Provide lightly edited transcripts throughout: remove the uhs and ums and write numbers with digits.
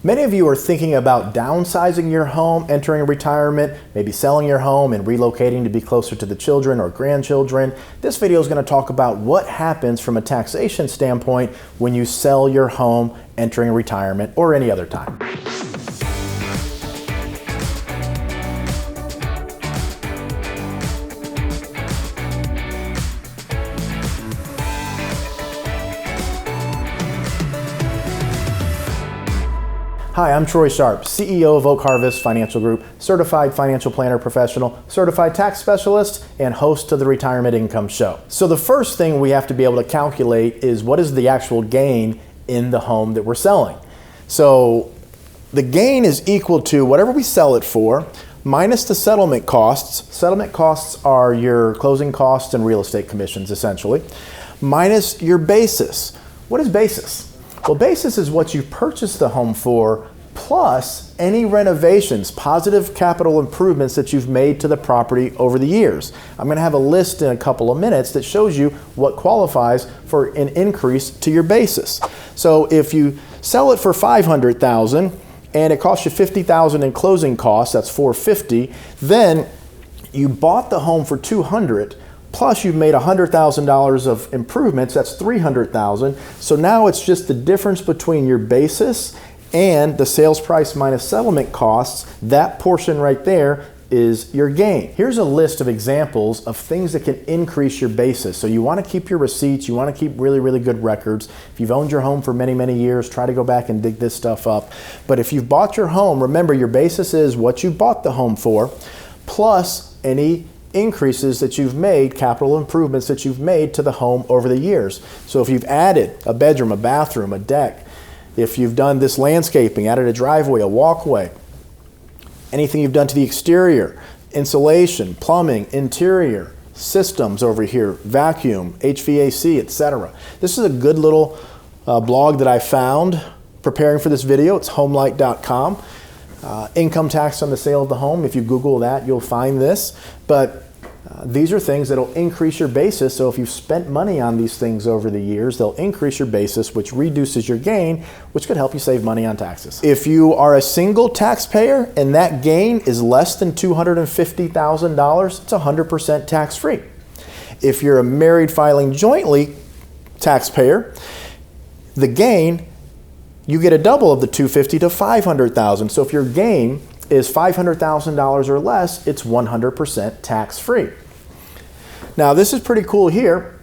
Many of you are thinking about downsizing your home, entering retirement, maybe selling your home and relocating to be closer to the children or grandchildren. This video is going to talk about what happens from a taxation standpoint when you sell your home, entering retirement, or any other time. Hi, I'm Troy Sharpe, CEO of Oak Harvest Financial Group, certified financial planner professional, certified tax specialist, and host of the Retirement Income Show. So the first thing we have to be able to calculate is what is the actual gain in the home that we're selling. So the gain is equal to whatever we sell it for minus the settlement costs. Settlement costs are your closing costs and real estate commissions, essentially, minus your basis. What is basis? Well, basis is what you purchased the home for, plus any renovations, positive capital improvements that you've made to the property over the years. I'm going to have a list in a couple of minutes that shows you what qualifies for an increase to your basis. So if you sell it for $500,000 and it costs you $50,000 in closing costs, that's $450,000, then you bought the home for $200,000. Plus you've made $100,000 of improvements, that's $300,000. So now it's just the difference between your basis and the sales price minus settlement costs. That portion right there is your gain. Here's a list of examples of things that can increase your basis. So you want to keep your receipts, you want to keep really good records. If you've owned your home for many years, try to go back and dig this stuff up. But if you've bought your home, remember your basis is what you bought the home for, plus any increases that you've made, capital improvements that you've made to the home over the years. So if you've added a bedroom, a bathroom, a deck, if you've done this landscaping, added a driveway, a walkway, anything you've done to the exterior, insulation, plumbing, interior, systems over here, vacuum, HVAC, etc. This is a good little blog that I found preparing for this video. It's homelight.com. Income tax on the sale of the home. If you Google that, you'll find this. But these are things that will increase your basis. So if you've spent money on these things over the years, they'll increase your basis, which reduces your gain, which could help you save money on taxes. If you are a single taxpayer and that gain is less than $250,000, it's 100% tax-free. If you're a married filing jointly taxpayer, the gain, you get a double of the $250,000 to $500,000. So if your gain is $500,000 or less, it's 100% tax-free. Now this is pretty cool here.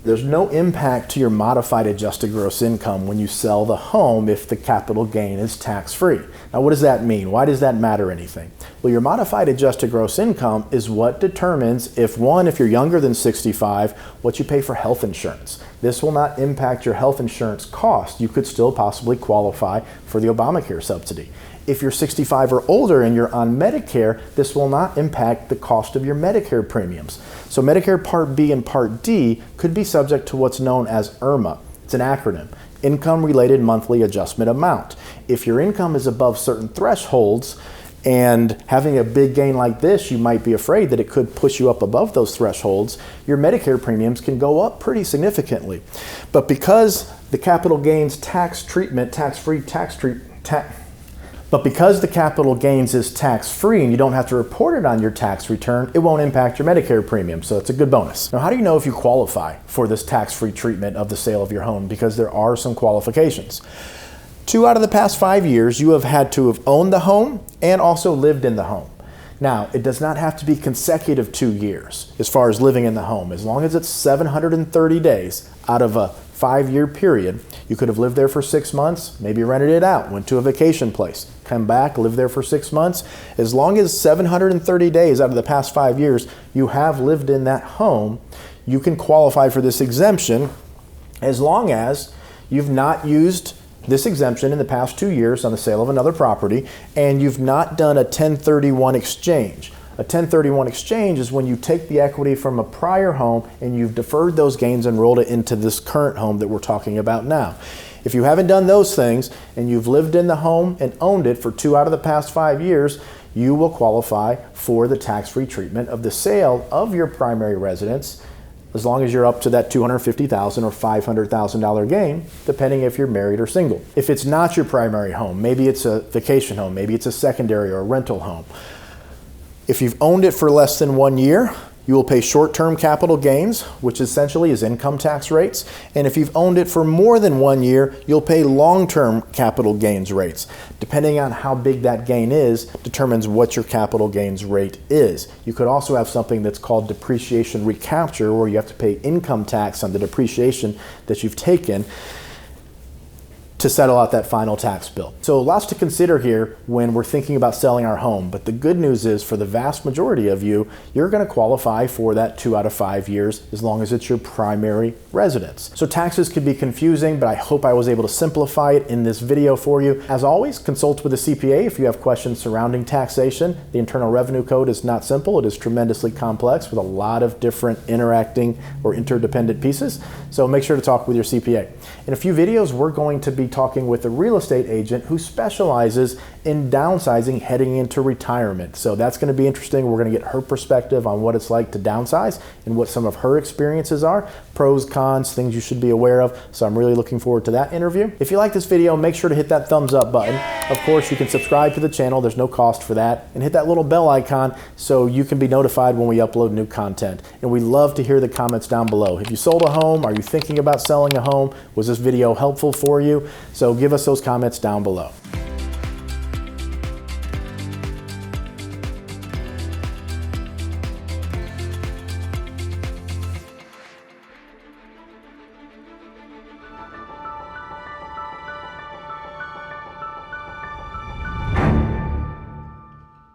There's no impact to your modified adjusted gross income when you sell the home if the capital gain is tax-free. Now what does that mean? Why does that matter anything? Well, your modified adjusted gross income is what determines if you're younger than 65, what you pay for health insurance. This will not impact your health insurance cost. You could still possibly qualify for the Obamacare subsidy. If you're 65 or older and you're on Medicare, this will not impact the cost of your Medicare premiums. So Medicare Part B and Part D could be subject to what's known as IRMAA. It's an acronym, Income Related Monthly Adjustment Amount. If your income is above certain thresholds, and having a big gain like this, you might be afraid that it could push you up above those thresholds. Your Medicare premiums can go up pretty significantly. But because the capital gains But because the capital gains is tax-free and you don't have to report it on your tax return, it won't impact your Medicare premium, so it's a good bonus. Now, how do you know if you qualify for this tax-free treatment of the sale of your home? Because there are some qualifications. 2 out of the past 5 years, you have had to have owned the home and also lived in the home. Now, it does not have to be consecutive 2 years as far as living in the home. As long as it's 730 days out of a 5-year period, you could have lived there for 6 months, maybe rented it out, went to a vacation place, come back, live there for 6 months. As long as 730 days out of the past 5 years, you have lived in that home, you can qualify for this exemption as long as you've not used this exemption in the past 2 years on the sale of another property, and you've not done a 1031 exchange. A 1031 exchange is when you take the equity from a prior home and you've deferred those gains and rolled it into this current home that we're talking about now. If you haven't done those things and you've lived in the home and owned it for 2 out of the past 5 years, you will qualify for the tax-free treatment of the sale of your primary residence as long as you're up to that $250,000 or $500,000 gain, depending if you're married or single. If it's not your primary home, maybe it's a vacation home, maybe it's a secondary or a rental home. If you've owned it for less than 1 year, you will pay short-term capital gains, which essentially is income tax rates. And if you've owned it for more than 1 year, you'll pay long-term capital gains rates. Depending on how big that gain is, determines what your capital gains rate is. You could also have something that's called depreciation recapture, where you have to pay income tax on the depreciation that you've taken to settle out that final tax bill. So lots to consider here when we're thinking about selling our home. But the good news is, for the vast majority of you, you're going to qualify for that 2 out of 5 years as long as it's your primary residence. So taxes can be confusing, but I hope I was able to simplify it in this video for you. As always, consult with a CPA if you have questions surrounding taxation. The Internal Revenue Code is not simple. It is tremendously complex with a lot of different interacting or interdependent pieces. So make sure to talk with your CPA. In a few videos, we're going to be talking with a real estate agent who specializes in downsizing heading into retirement. So that's going to be interesting. We're going to get her perspective on what it's like to downsize and what some of her experiences are, pros, cons, things you should be aware of. So I'm really looking forward to that interview. If you like this video, make sure to hit that thumbs up button. Of course, you can subscribe to the channel. There's no cost for that. And hit that little bell icon so you can be notified when we upload new content. And we love to hear the comments down below. Have you sold a home? Are you thinking about selling a home? Was this video helpful for you? So give us those comments down below.